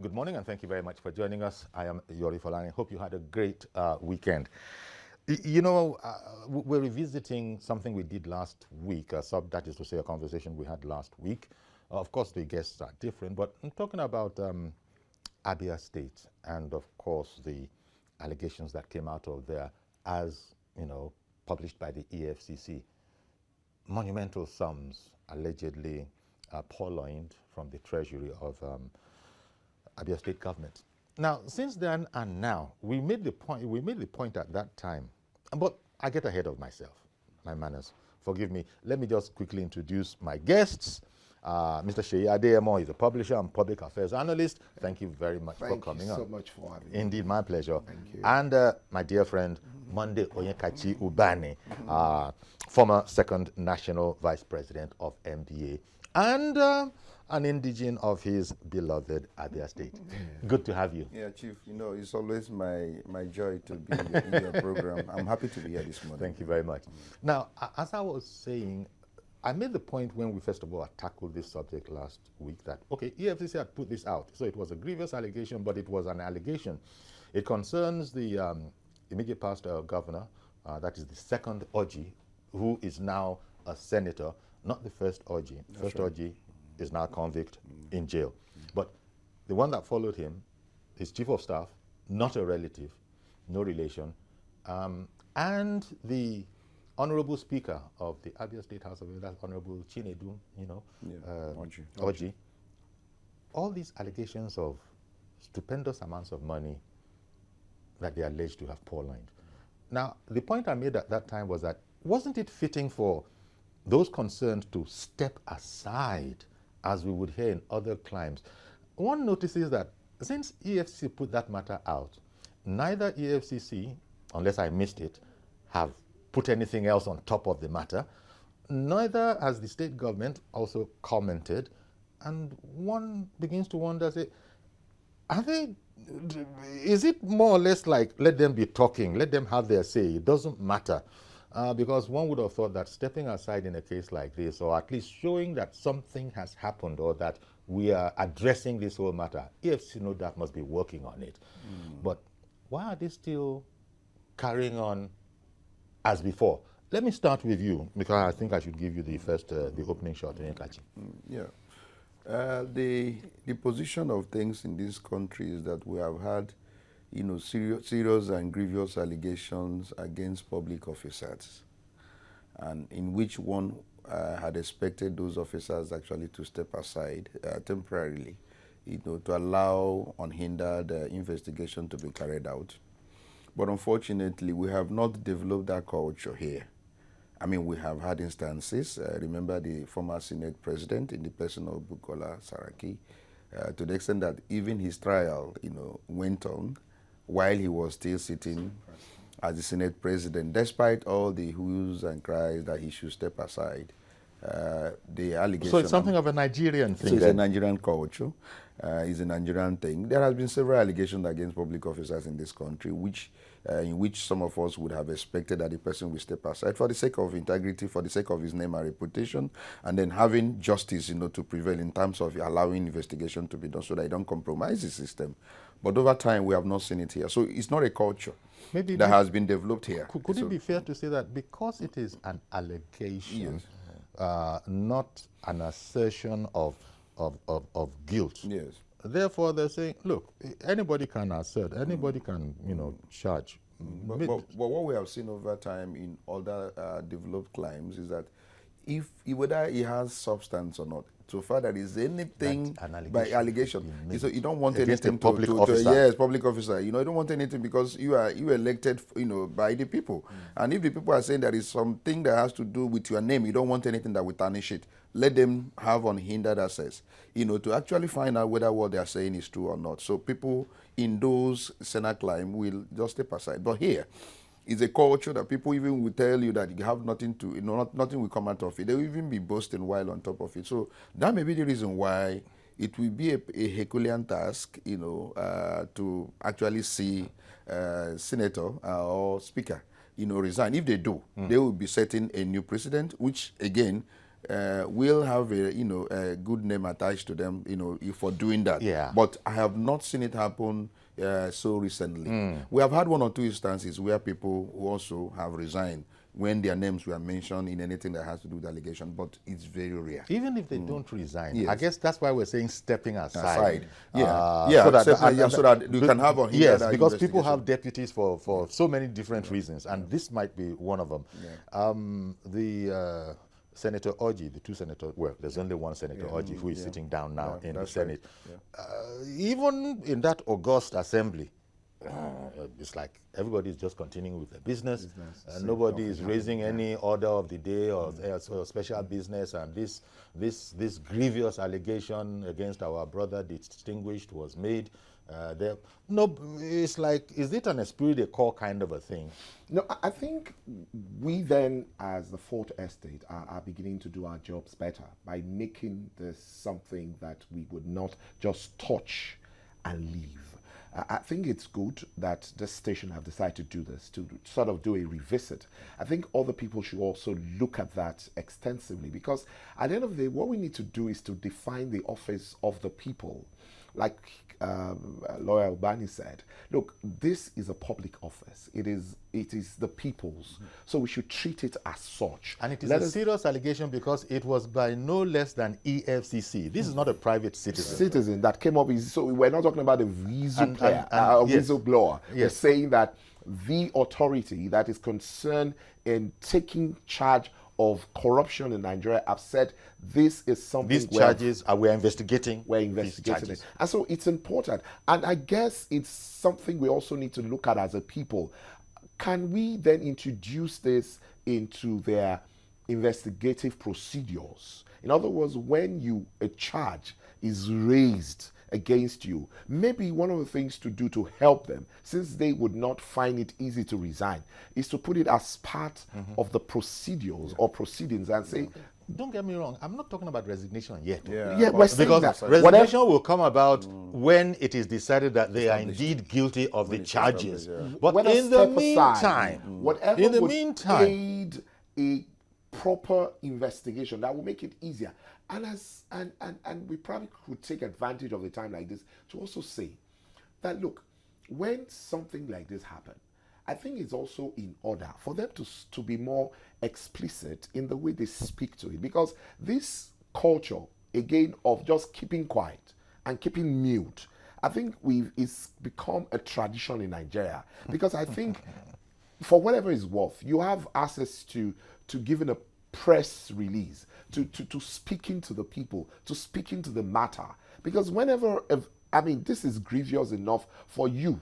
Good morning, and thank you very much for joining us. I am Yori Folani. Hope you had a great weekend. We're revisiting something we did last week, that is to say, a conversation we had last week. Of course, the guests are different, but I'm talking about Abia State and, of course, the allegations that came out of there as, published by the EFCC. Monumental sums allegedly purloined from the treasury of Abia State government. Now, since then and now, we made the point at that time, but I get ahead of myself, my manners. Forgive me. Let me just quickly introduce my guests. Mr. Sheyi Adeyemo is a publisher and public affairs analyst. Thank you very much for coming on. Thank you so much for having me. Indeed, my pleasure. Thank you. And my dear friend, Monday Onyekachi Ubani, former second national vice president of MDA, and an indigene of his beloved Abia State. Good to have you. Yeah, Chief, it's always my joy to be in your program. I'm happy to be here this morning. Thank you very much. Now, as I was saying, I made the point when we first of all tackled this subject last week that, okay, EFCC had put this out. So it was a grievous allegation, but it was an allegation. It concerns the immediate past governor, that is the second Oji, who is now a senator, not the first Oji. First Oji is now convict in jail. But the one that followed him, his chief of staff, not a relative, no relation, and the Honorable Speaker of the Abia State House of Assembly, Honorable Chinedu, Oji. All these allegations of stupendous amounts of money that they are alleged to have purloined. Now, the point I made at that time was that wasn't it fitting for those concerned to step aside, as we would hear in other climes? One notices that since EFCC put that matter out, neither EFCC, unless I missed it, have put anything else on top of the matter, neither has the state government also commented, and one begins to wonder, is it more or less like, let them be talking, let them have their say, it doesn't matter? Because one would have thought that stepping aside in a case like this, or at least showing that something has happened or that we are addressing this whole matter, EFCC no doubt must be working on it. But why are they still carrying on as before? Let me start with you, because I think I should give you the first, the opening shot. Yeah. The position of things in this country is that we have had serious and grievous allegations against public officers, and in which one had expected those officers actually to step aside temporarily, to allow unhindered investigation to be carried out. But unfortunately, we have not developed that culture here. I mean, we have had instances. Remember the former Senate president in the person of Bukola Saraki, to the extent that even his trial, went on while he was still sitting as the Senate president, despite all the whoos and cries that he should step aside. The allegation. So it's something of a Nigerian thing. So it's a Nigerian culture. It's a Nigerian thing. There has been several allegations against public officers in this country, in which some of us would have expected that the person will step aside for the sake of integrity, for the sake of his name and reputation, and then having justice, to prevail in terms of allowing investigation to be done so that it don't compromise the system. But over time, we have not seen it here. So it's not a culture that has been developed here. Could it be fair to say that because it is an allegation, not an assertion of guilt? Yes. Therefore, they're saying, look, anybody can assert, anybody can, charge. But what we have seen over time in other developed climes is that if whether it has substance or not, so far there is anything by allegation, so you don't want anything public officer. Yes, public officer. You don't want anything because you elected, by the people. And if the people are saying there is something that has to do with your name, you don't want anything that will tarnish it. Let them have unhindered access, to actually find out whether what they are saying is true or not. So people in those Senate claims will just step aside. But here, it's a culture that people even will tell you that you have nothing to, nothing will come out of it. They will even be boasting while on top of it. So that may be the reason why it will be a Herculean task, to actually see senator or speaker, resign. If they do, they will be setting a new precedent, which again will have a good name attached to them, for doing that. Yeah. But I have not seen it happen so recently. We have had one or two instances where people who also have resigned when their names were mentioned in anything that has to do with allegation, but it's very rare. Even if they don't resign, Yes. I guess that's why we're saying stepping aside. So that you can have on yes, because people have deputies for so many different reasons, and this might be one of them. The Senator Orji, the two senators, well, there's only one Senator Orji who is sitting down now in the Senate. Right. Even in that august assembly, it's like everybody is just continuing with their business. Nobody is raising any order of the day or special business. And this grievous allegation against our brother, the distinguished, was made. It's like, is it an esprit de corps kind of a thing? No, I think we then, as the Fourth Estate, are beginning to do our jobs better by making this something that we would not just touch and leave. I think it's good that this station have decided to do this, to sort of do a revisit. I think other people should also look at that extensively, because at the end of the day, what we need to do is to define the office of the people. Like Lawyer Ubani said, look, this is a public office. It is the people's. So we should treat it as such. And it is a serious allegation because it was by no less than EFCC. This is not a private citizen. That came up. So we're not talking about a whistleblower. Yes. We're saying that the authority that is concerned in taking charge of corruption in Nigeria have said this is something. These charges we're investigating. We're investigating it. And so it's important. And I guess it's something we also need to look at as a people. Can we then introduce this into their investigative procedures? In other words, when a charge is raised against you, maybe one of the things to do to help them, since they would not find it easy to resign, is to put it as part of the procedures or proceedings and say, don't get me wrong, I'm not talking about resignation yet. We're saying because that. resignation will come about when it is decided that they are indeed guilty of the charges. But in the meantime, aid a proper investigation that will make it easier. And we probably could take advantage of the time like this to also say that, look, when something like this happens, I think it's also in order for them to be more explicit in the way they speak to it. Because this culture, again, of just keeping quiet and keeping mute, I think it's become a tradition in Nigeria. Because I think, for whatever it's worth, you have access to giving a press release, to speaking to the people, to speaking to the matter. Because this is grievous enough for you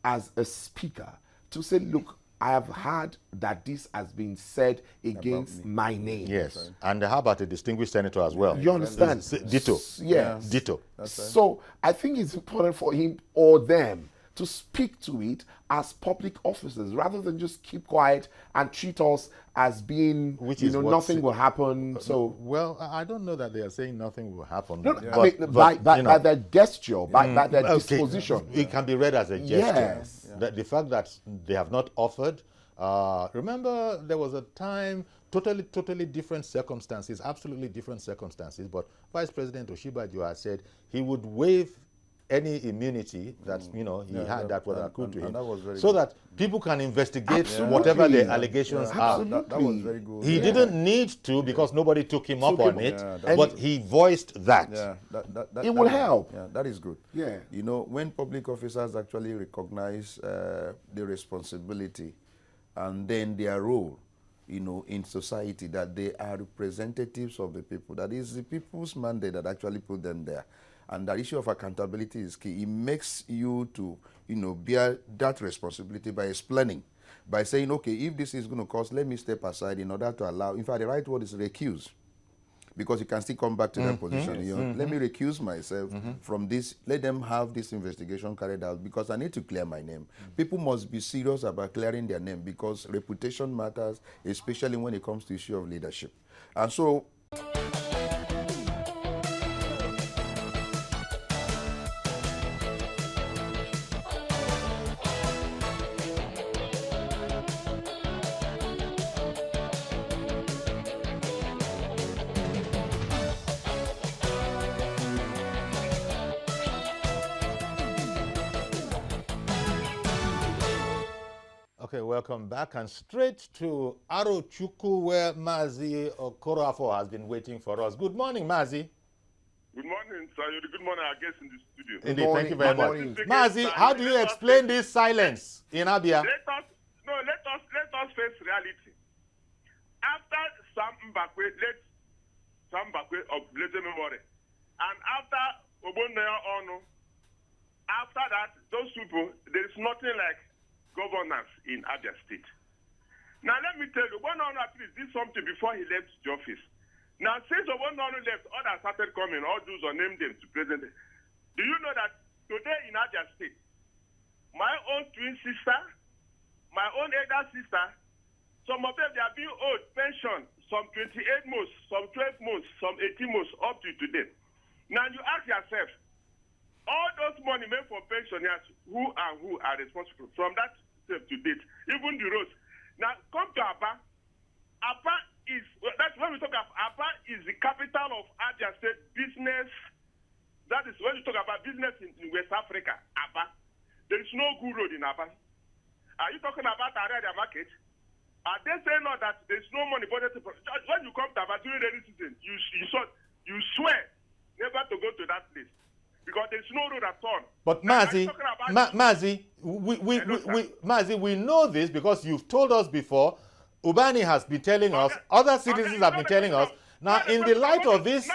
as a speaker to say, look, I have heard that this has been said against my name. Yes. Right. And how about a distinguished senator as well? You understand? Ditto. Yes. Ditto. So I think it's important for him or them to speak to it as public officers rather than just keep quiet and treat us as being, nothing will happen. So, well, I don't know that they are saying nothing will happen. By their gesture, by their disposition. It can be read as a gesture. Yes. The fact that they have not offered. Remember, there was a time, totally different circumstances, absolutely different circumstances, but Vice President Osinbajo has said he would waive any immunity that he had that was accrued to him, so that people can investigate whatever the allegations are. That was very good. He didn't need to because nobody took him up on it, but he voiced that. It will help. Yeah, that is good. Yeah. When public officers actually recognize the responsibility and then their role, in society, that they are representatives of the people. That is the people's mandate that actually put them there. And that issue of accountability is key. It makes you to, bear that responsibility by explaining, by saying, okay, if this is going to cause, let me step aside in order to allow. In fact, the right word is recuse, because you can still come back to that position. Let me recuse myself from this. Let them have this investigation carried out, because I need to clear my name. People must be serious about clearing their name, because reputation matters, especially when it comes to issue of leadership. And so Okay, welcome back, and straight to Arochukwu, where Mazi Okorafor has been waiting for us. Good morning, Mazi. Good morning, sir. Good morning, our guests in the studio. Indeed, thank you very much. Mazi, how do you explain this silence in Abia? Let us face reality. After Sam Mbakwe, let Sam Mbakwe of blessed memory, and after Ogbonnaya Onu, after that, those people, there is nothing like governance in Abia State. Now, let me tell you, Ogbonnaya at least did something before he left the office. Now, since Ogbonnaya left, others started coming, all those are named them to president. Do you know that today in Abia State, my own twin sister, my own elder sister, some of them, they are being owed pension, some 28 months, some 12 months, some 18 months, up to today. Now, you ask yourself, all those money made for pensioners, who are responsible from that step to date, even the roads. Now, come to Abba. Abba is, that's when we talk about Abba is the capital of Abia State business. That is when you talk about business in West Africa, Abba. There is no good road in Abba. Are you talking about Area market? Are they saying not that there is no money budgeted for? When you come to Abba during rainy season, you swear never to go to that place because there is no road at all. But Mazi, Mazi, we know this because you've told us before. Ubani has been telling us. Other citizens have been telling us. Now, in the light of this,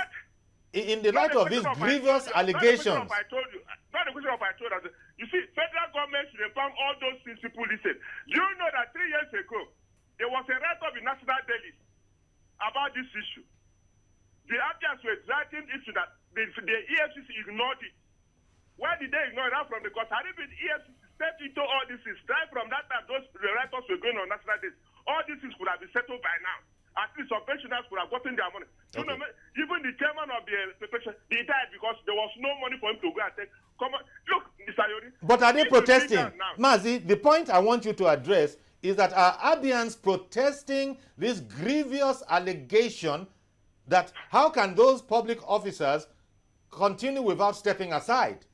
grievous allegations. Not the question of I told us. You see, federal government should inform all those things people listen. You know that 3 years ago, there was a write-up in National Daily about this issue. The Abians were dragging issue that the EFCC ignored it. Why did they ignore that from? Because had it been EFCC stepped into all this, right from that time, those write-ups were going on National Days. All these things could have been settled by now. At least some pensioners could have gotten their money. Okay. You know, even the chairman of the pension, he died because there was no money for him to go and take. Come on, look, Mr. Yori. But are they protesting? Mazi, the point I want you to address is that are Abians protesting this grievous allegation that how can those public officers continue without stepping aside?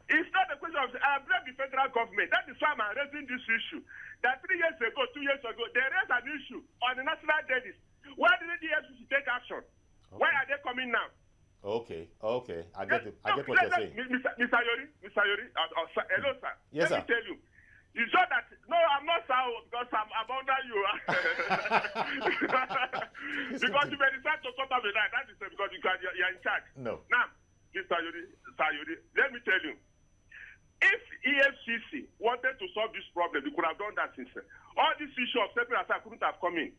It's not a question of, I blame the federal government. That is why I'm raising this issue. That 3 years ago, 2 years ago, they raised an issue on the national dailies. Why didn't the EFCC take action? Okay. Why are they coming now? Okay. I get what you're saying. Mr. Yori, hello, sir. Yes, Let me tell you. You saw that, no, I'm not sour because I'm under you. Because you may decide to cut off the line. That is because you're in charge. No. Now, Mr. Yori, let me tell you. If EFCC wanted to solve this problem, they could have done that since all this issue of separate aside couldn't have come in.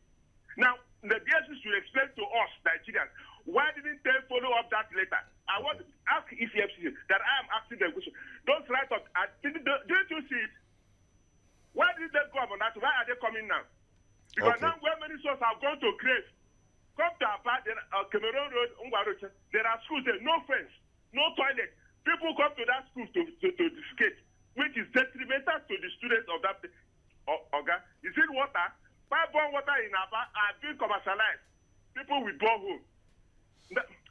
Now, the EFCC should explain to us, Nigerians, why didn't they follow up that letter? I want to ask EFCC that I am asking them question. Those write-ups, didn't you see it? Why did they go up on that? Why are they coming now? Because now where many souls have gone to grave, come to Abba, Cameroon Road, Ungwaroche, there are schools there, no fence, no toilet. People come to that school to defecate, which is detrimental to the students of that. You see water, pipe-borne water in Abba are being commercialized. People will bore home.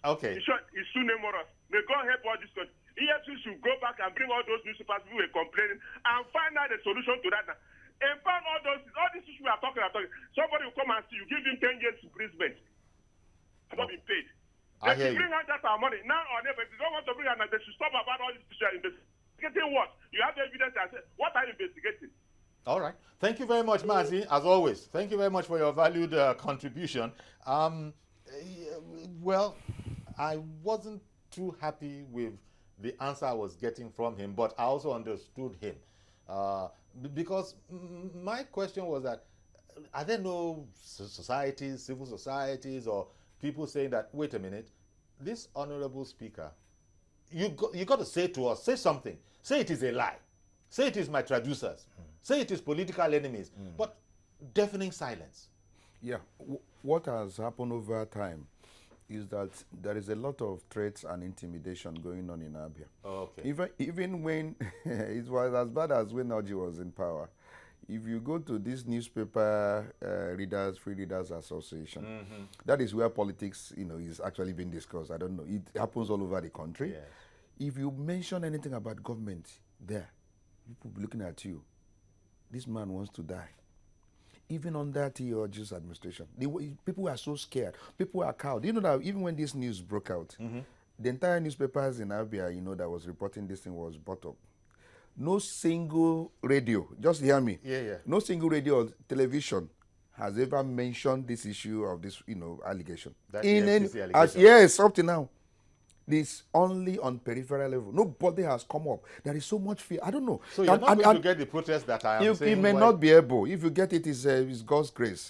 Okay. In short, it's too numerous. May God help all this country. EFCC should go back and bring all those newspapers who were complaining and find out the solution to that now. And find all these issues we are talking about. Somebody will come and see you, give him 10 years imprisonment. Not being paid. They should bring out that our money now or never. If they don't want to bring out, they should stop about all this investigating what? You have the evidence and say, what are you investigating? All right. Thank you very much, Mazi, as always. Thank you very much for your valued contribution. Well, I wasn't too happy with the answer I was getting from him, but I also understood him. Because my question was that, are there no societies, civil societies, or people saying that, wait a minute, this honorable speaker, you got to say to us, say something. Say it is a lie. Say it is my traducers. Say it is political enemies. But deafening silence. Yeah. What has happened over time is that there is a lot of threats and intimidation going on in Abia. Okay. Even when it was as bad as when Oji was in power. If you go to this newspaper Free Readers Association, that is where politics, is actually being discussed. I don't know. It happens all over the country. Yes. If you mention anything about government there, people will be looking at you. this man wants to die. Even under T.O.G's administration, people were so scared. People were cowed. You know that even when this news broke out, the entire newspapers in Abia, that was reporting this thing was bought up. No single radio, just hear me. No single radio or television has ever mentioned this issue of this, allegation. That EFCC allegation. Yes, up to now. This only on peripheral level. Nobody has come up. There is so much fear. I don't know. So you're not going to get the protest that I am saying. You may not be able. If you get it, it's God's grace,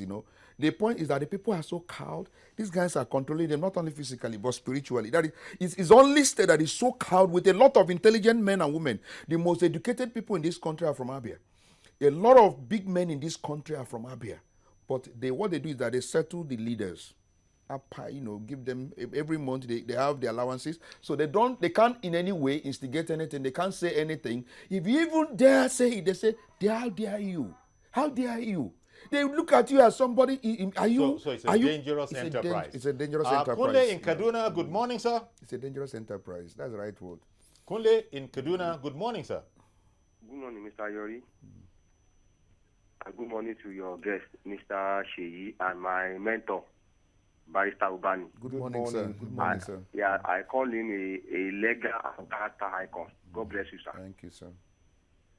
The point is that the people are so cowed. These guys are controlling them, not only physically, but spiritually. That is, it's only state that is so cowed with a lot of intelligent men and women. The most educated people in this country are from Abia. A lot of big men in this country are from Abia. But what they do is that they settle the leaders. Give them every month they have the allowances, so they can't in any way instigate anything. They can't say anything. If you even dare say it, they say, how dare you? How dare you? They look at you as somebody. Are you? So it's a dangerous enterprise. It's a dangerous enterprise. Kunle in Kaduna, good morning, sir. It's a dangerous enterprise. That's the right word. Kunle in Kaduna, good morning, sir. Good morning, Mr. Yori. And good morning to your guest, Mr. Sheyi, and my mentor, Barrister Ubani. Good morning, sir. Good morning, sir. Yeah, I call him a legal and character icon. God bless you, sir. Thank you, sir.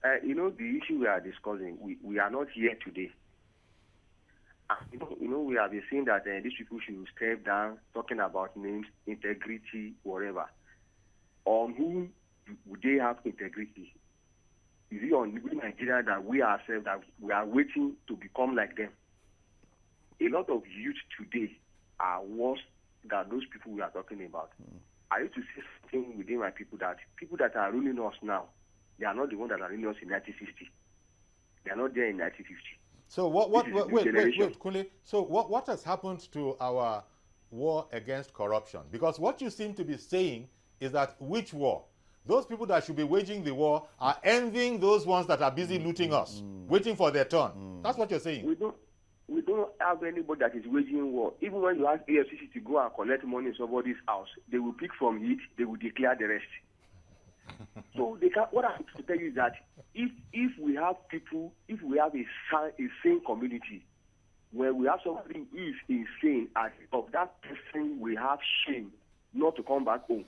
The issue we are discussing, we are not here today. We have been saying that these people should step down, talking about names, integrity, whatever. On whom would they have integrity? Is it on Nigeria that we ourselves, that we are waiting to become like them? A lot of youth today are worse than those people we are talking about. I used to say something within my people that are ruling us now, they are not the ones that are ruling us in 1960. They are not there in 1950. So wait, Kunle. So what has happened to our war against corruption? Because what you seem to be saying is that which war? Those people that should be waging the war are envying those ones that are busy looting us, waiting for their turn. That's what you're saying. We don't have anybody that is waging war. Even when you ask EFCC to go and collect money in somebody's house, they will pick from it, they will declare the rest. So what I'm trying to tell you is that if we have people, if we have a sane community, where we have somebody who is insane, as of that person we have shame not to come back home.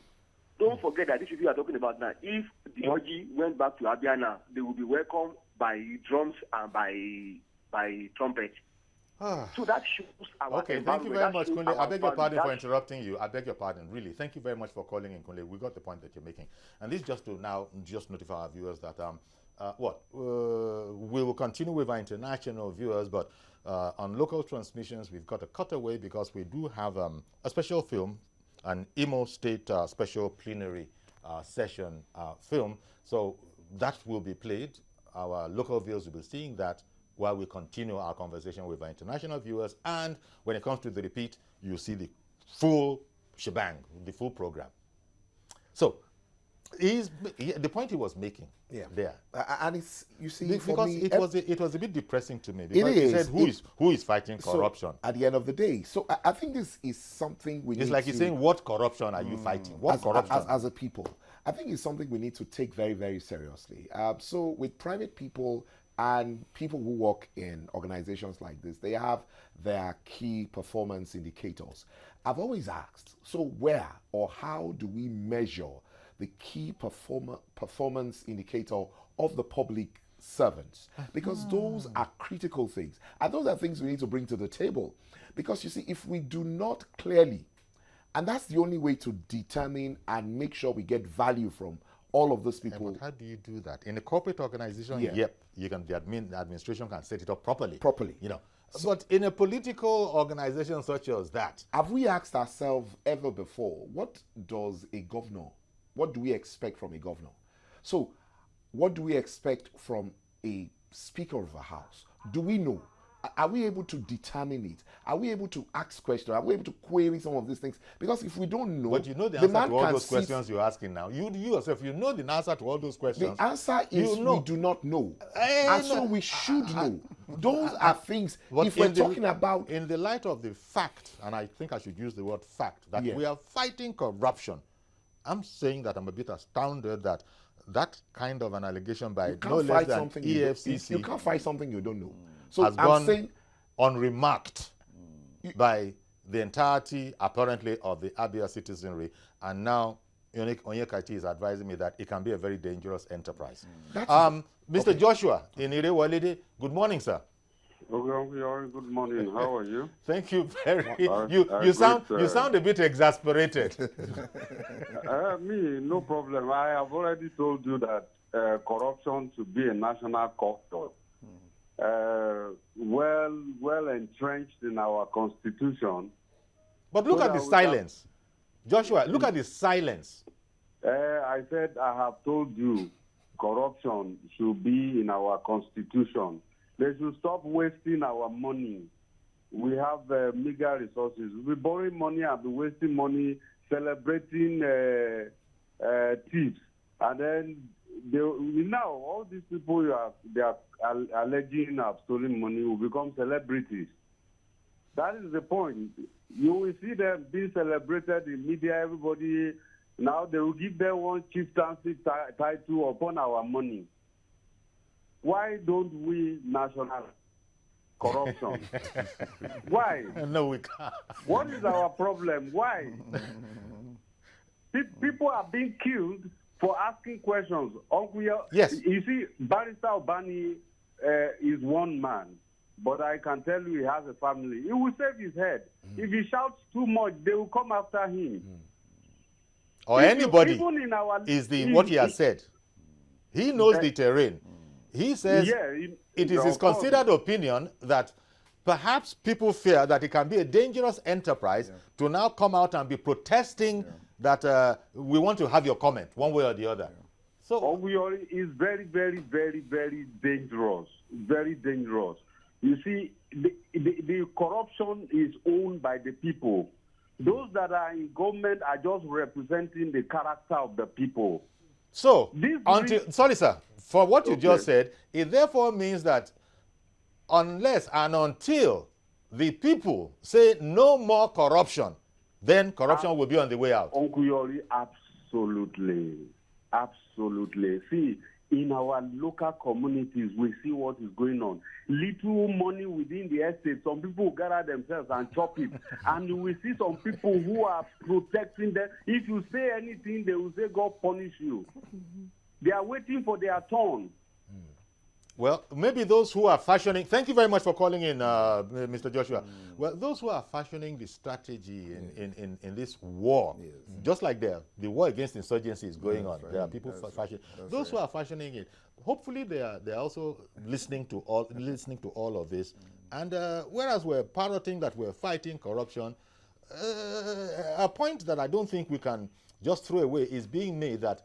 Don't forget that this is what we are talking about now. If the Oji went back to Abia now, they will be welcomed by drums and by trumpet. So that shows our Okay, thank you very much, Kunle. I beg your pardon for interrupting you. I beg your pardon, really. Thank you very much for calling in, Kunle. We got the point that you're making. And this just to now notify our viewers that we will continue with our international viewers, but on local transmissions, we've got a cutaway because we do have a special film, an Imo State special plenary session film. So that will be played. Our local viewers will be seeing that while we continue our conversation with our international viewers. And when it comes to the repeat, you see the full shebang, the full program. So the point he was making there. And it's, you see, because me, it was a bit depressing to me. Because it is. He said, who is fighting corruption? So at the end of the day. So I think this is something we need to... It's like he's saying, what corruption are you fighting? What corruption? As a people. I think it's something we need to take very, very seriously. So with private people and people who work in organizations like this, they have their key performance indicators. I've always asked, so where or how do we measure the key performance indicator of the public servants? Because those are critical things. And those are things we need to bring to the table. Because you see, if we do not clearly, and that's the only way to determine and make sure we get value from all of those people. But how do you do that? In a corporate organization, yep, you can, the administration can set it up properly. But in a political organization such as that. Have we asked ourselves ever before, what do we expect from a governor? So what do we expect from a Speaker of the House? Do we know? Are we able to determine it? Are we able to ask questions? Are we able to query some of these things? Because if we don't know... But you know the answer to all those questions you're asking now. You yourself, you know the answer to all those questions. The answer is we do not know. And so we should know. Those are things, if we're talking about... In the light of the fact, and I think I should use the word fact, that we are fighting corruption, I'm saying that I'm a bit astounded that that kind of an allegation by You no can't less fight than something EFCC you can't fight something you don't know. So has I'm gone saying unremarked by the entirety, apparently, of the Abia citizenry, and now Onyekachi is advising me that it can be a very dangerous enterprise. Mr. Joshua in Irewolide, good morning, sir. Good morning. How are you? Thank you very. You sound a bit exasperated. Me, no problem. I have already told you that corruption should be a national culture. Well entrenched in our constitution. But look at the silence. Joshua, look at the silence. I said I have told you corruption should be in our constitution. They should stop wasting our money. We have meager resources. We borrow money and be wasting money celebrating thieves. And then now all these people they are alleging have stolen money will become celebrities. That is the point. You will see them being celebrated in media. Everybody now they will give them one chieftaincy title upon our money. Why don't we nationalize corruption? Why? No, we can't. What is our problem? Why? People are being killed for asking questions. Yes. You see, Barrister Obani is one man, but I can tell you he has a family. He will save his head. If he shouts too much, they will come after him. Or anybody what he has said. He knows the terrain. He says it is his considered opinion that perhaps people fear that it can be a dangerous enterprise to now come out and be protesting that we want to have your comment one way or the other. So is very, very, very, very dangerous. Very dangerous. You see, the corruption is owned by the people. Those that are in government are just representing the character of the people. So, sorry, sir, for what you just said, it therefore means that unless and until the people say no more corruption, then corruption will be on the way out. Uncle Yori, absolutely. Absolutely. See, in our local communities, we see what is going on. Little money within the estate, some people gather themselves and chop it. And we see some people who are protecting them. If you say anything, they will say, God punish you. They are waiting for their turn. Well, maybe those who are fashioning, thank you very much for calling in, Mr. Joshua. Well, those who are fashioning the strategy in this war, just like the war against insurgency is going on, there are people fashioning. Those who are fashioning it, hopefully they are also listening to all of this. And whereas we're parroting that we're fighting corruption, a point that I don't think we can just throw away is being made that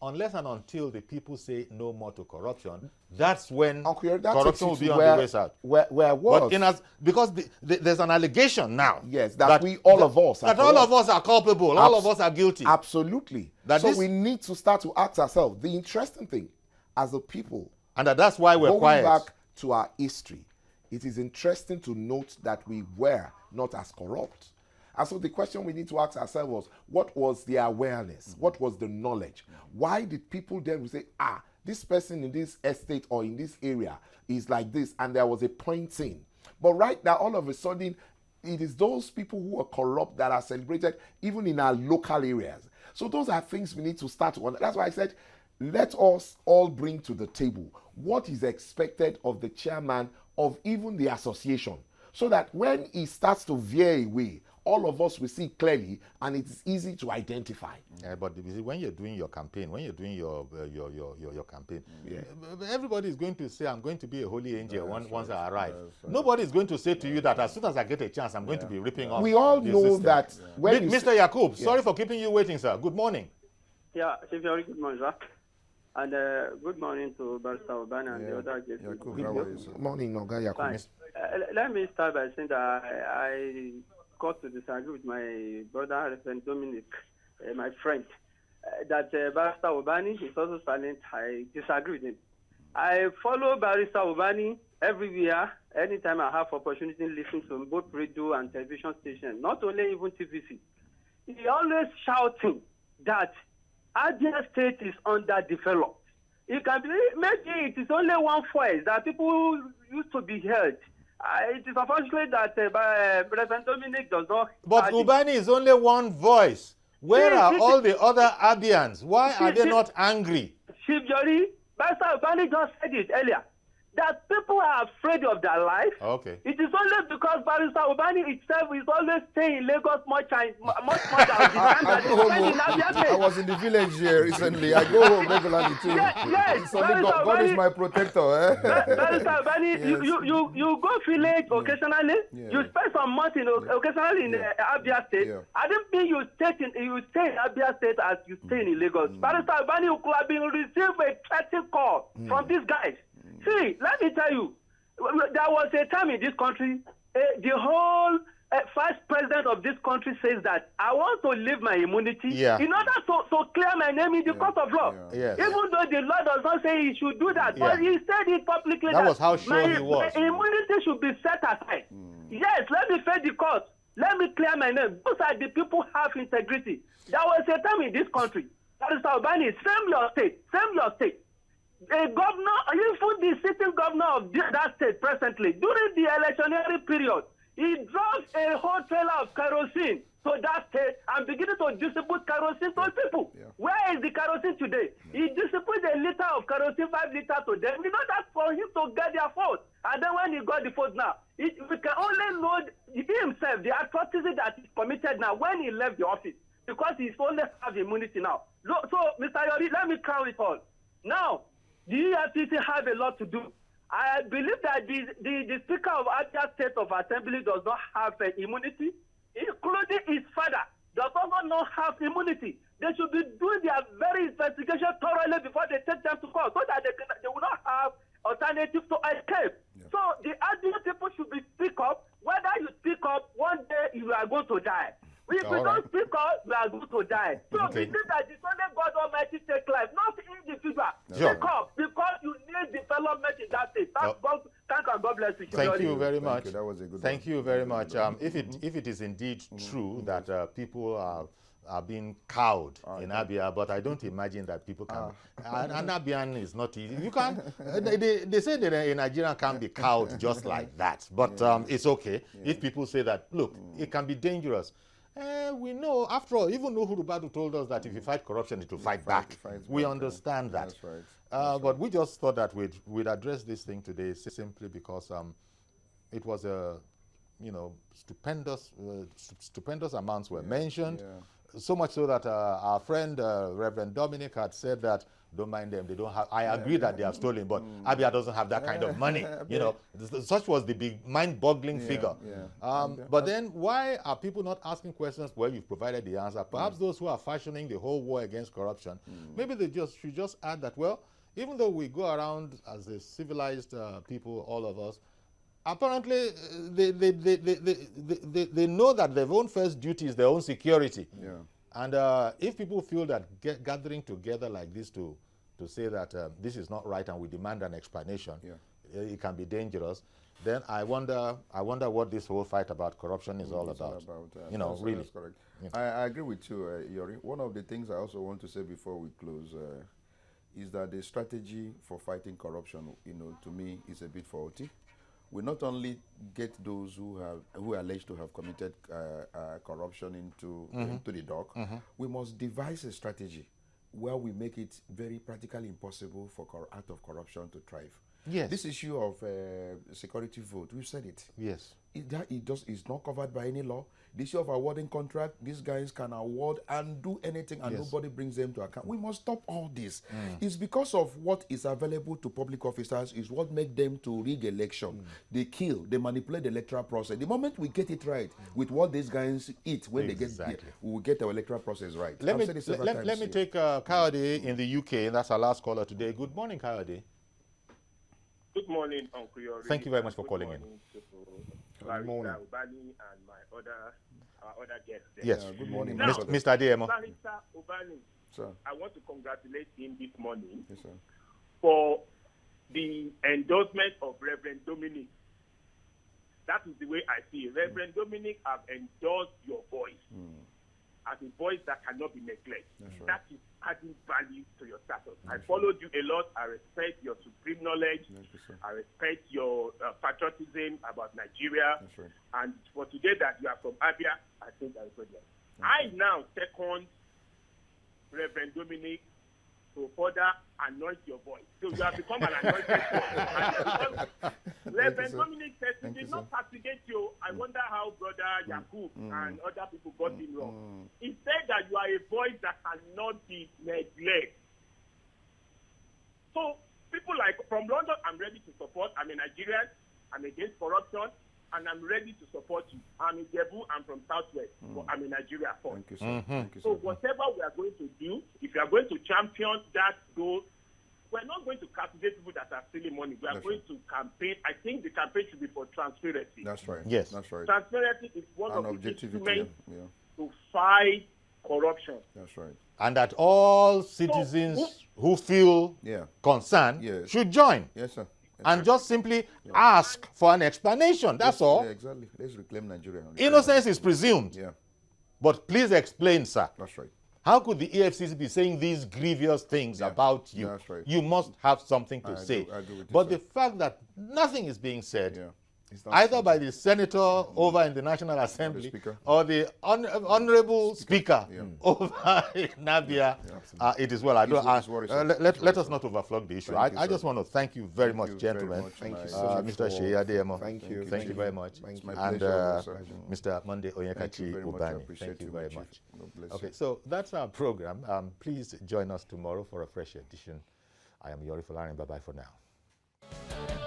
unless and until the people say no more to corruption, that's when corruption will be on the way out. Where was? But because there's an allegation now. Yes, that all of us are culpable, all of us are guilty. Absolutely. So we need to start to ask ourselves, the interesting thing, as a people, and that's why we're quiet. Going back to our history, it is interesting to note that we were not as corrupt. And so the question we need to ask ourselves was, what was the awareness? What was the knowledge? Why did people then say, this person in this estate or in this area is like this, and there was a pointing. But right now, all of a sudden, it is those people who are corrupt that are celebrated even in our local areas. So those are things we need to start to understand. That's why I said, let us all bring to the table what is expected of the chairman of even the association, so that when he starts to veer away, all of us will see clearly, and it is easy to identify. Yeah, but when you're doing your campaign, your campaign, everybody is going to say, I'm going to be a holy angel once I arrive. Nobody is going to say to you that as soon as I get a chance, I'm going to be ripping off. We all know system. That. When Mr. Yakub, sorry for keeping you waiting, sir. Good morning. Yeah, very good morning, sir. And good morning to Barrister Obani and the other guests. Good morning, Noga Yakub. Let me start by saying that I got to disagree with my brother, Reverend Dominic, my friend, that Barrister Obani is also silent. I disagree with him. I follow Barrister Obani everywhere, anytime I have opportunity to listen to both radio and television stations, not only even TVC. He always shouting that Abia State is underdeveloped. It can be, maybe it is only one voice that people used to be heard. It is unfortunate that President Dominic does not. But Ubani is only one voice. Where are all the other Abians? Why are they not angry? Chief Jori, Pastor Ubani just said it earlier, that people are afraid of their life. Okay. It is only because Barrister Ubani itself is always staying in Lagos much more than the time that he spent in Abia State. I was in the village here recently. I go home regularly too. Yes, It's only God is my protector. Barrister Ubani, you go village occasionally. Yeah. You spend some months occasionally in Abia State. Yeah. I don't think you stay in Abia State as you stay in Lagos. Barrister Ubani could have been received a threatening call from these guys. See, let me tell you, there was a time in this country, the whole vice president of this country says that I want to leave my immunity in order to clear my name in the court of law. Yes. Even though the law does not say he should do that, but he said it publicly. That was how sure he was. My immunity should be set aside. Yes, let me face the court. Let me clear my name. Those are the people who have integrity. There was a time in this country, Barrister Ubani, same your state. A governor, even the sitting governor of that state presently, during the electionary period, he drove a whole trailer of kerosene to that state and beginning to distribute kerosene to people. Yeah. Where is the kerosene today? He distributed a liter of kerosene, 5 liters to them. You know, that's for him to get their vote. And then when he got the vote now, we can only know himself, the atrocity that he committed now when he left the office, because he's only have immunity now. So, Mr. Yori, let me crown it all. Now, the EFCC have a lot to do. I believe that the Speaker of Abia State of Assembly does not have immunity, including his father does also not have immunity. They should be doing their very investigation thoroughly before they take them to court, so that they will not have alternative to escape. Yeah. So the Abia people should be speak up. Whether you speak up, one day you are going to die. If we don't speak up, we are going to die. So we think that it's only God Almighty take life, not individual. Speak up, because you need development in that state. Thank and God bless you. Thank you very much. That was a good Thank you very much. If it is indeed true that people are being cowed in Abia, but I don't imagine that people can. An Abian is not easy. You can't. They say that a Nigerian can't be cowed just like that. But it's okay if people say that. Look, it can be dangerous. We know, after all, even Uhuru Badu told us that if you fight corruption, it will fight back. We understand that. That's right. But we just thought that we'd address this thing today simply because it was a, stupendous amounts were mentioned. Yeah. So much so that our friend Reverend Dominic had said that don't mind them, they don't have. I agree that they have stolen, but Abia doesn't have that kind of money. Such was the big mind-boggling figure. But then, why are people not asking questions? Well, you've provided the answer. Perhaps those who are fashioning the whole war against corruption, maybe they should just add that. Well, even though we go around as a civilized people, all of us, apparently they know that their own first duty is their own security. Yeah. And if people feel that gathering together like this to say that this is not right and we demand an explanation, it can be dangerous, then I wonder what this whole fight about corruption is all about. Really. That's correct. Yeah. I agree with you, Yori. One of the things I also want to say before we close is that the strategy for fighting corruption, to me, is a bit faulty. We not only get those who are alleged to have committed corruption into the dock, we must devise a strategy where we make it very practically impossible for act of corruption to thrive. Yes. This issue of security vote, we've said it. Yes. It's not covered by any law. The issue of awarding contract, these guys can award and do anything and nobody brings them to account. We must stop all this. It's because of what is available to public officers is what makes them to rig election. They kill, they manipulate the electoral process. The moment we get it right with what these guys eat when they get there, we will get our electoral process right. Let me take Kayode in the UK. That's our last caller today. Good morning, Kayode. Good morning, Uncle Yori. Thank you very much for calling in. Good morning. Ubani and our other guests. Yes. Good morning, now, Mr. Adeyemo. Barrister Ubani, sir. I want to congratulate him this morning yes, sir. for the endorsement of Reverend Dominic. That is the way I see it. Reverend Dominic have endorsed your voice. as a voice that cannot be neglected. Right. That is adding value to your status. I followed you a lot. I respect your supreme knowledge. I respect your patriotism about Nigeria. Right. And for today that you are from Abia, I think I respect you. I now second Reverend Dominic to further anoint your voice. So you have become an anointed voice. Reverend Dominic said he did not castigate you. I wonder how Brother Yakub and other people got him wrong. He said that you are a voice that cannot be neglected. So people like from London, I'm ready to support. I'm a Nigerian. I'm against corruption. And I'm ready to support you. I'm in Jebu. I'm from Southwest. But I'm in Nigeria first. Thank you, sir. Thank you, So sir. whatever we are going to do, if you are going to champion that goal, we're not going to castigate people that are stealing money. We are going to campaign. I think the campaign should be for transparency. That's right. Yes. That's right. Transparency is one And of the objectivity. instruments Yeah. to fight corruption. That's right. And that all citizens who feel Yeah. concerned Yes. should join. Yes, sir. And just simply ask for an explanation. That's all. Yeah, exactly. Let's reclaim Nigeria. Innocence is presumed. Yeah. But please explain, sir. That's right. How could the EFCC be saying these grievous things about you? That's right. You must have something to say. I agree with you, But sir. the fact that nothing is being said, Yeah. It's not either by the senator over in the National Assembly Speaker. or the honorable speaker Yeah. over in Abia, it is well. I don't. It's worrisome. Let us not overflog the issue. Thank you, I just sir. want to thank you very Thank much, you gentlemen. very much. Thank you And I- so much Mr. Sheya Adeyemo. Thank you. Thank you very much. It's my And pleasure, sir. Mr. Monday Thank you Onyekachi very much. I Ubani. appreciate Thank you you, very Chief. much. God bless Okay, you. so that's our program. Please join us tomorrow for a fresh edition. I am Yori Folarin. Bye-bye for now.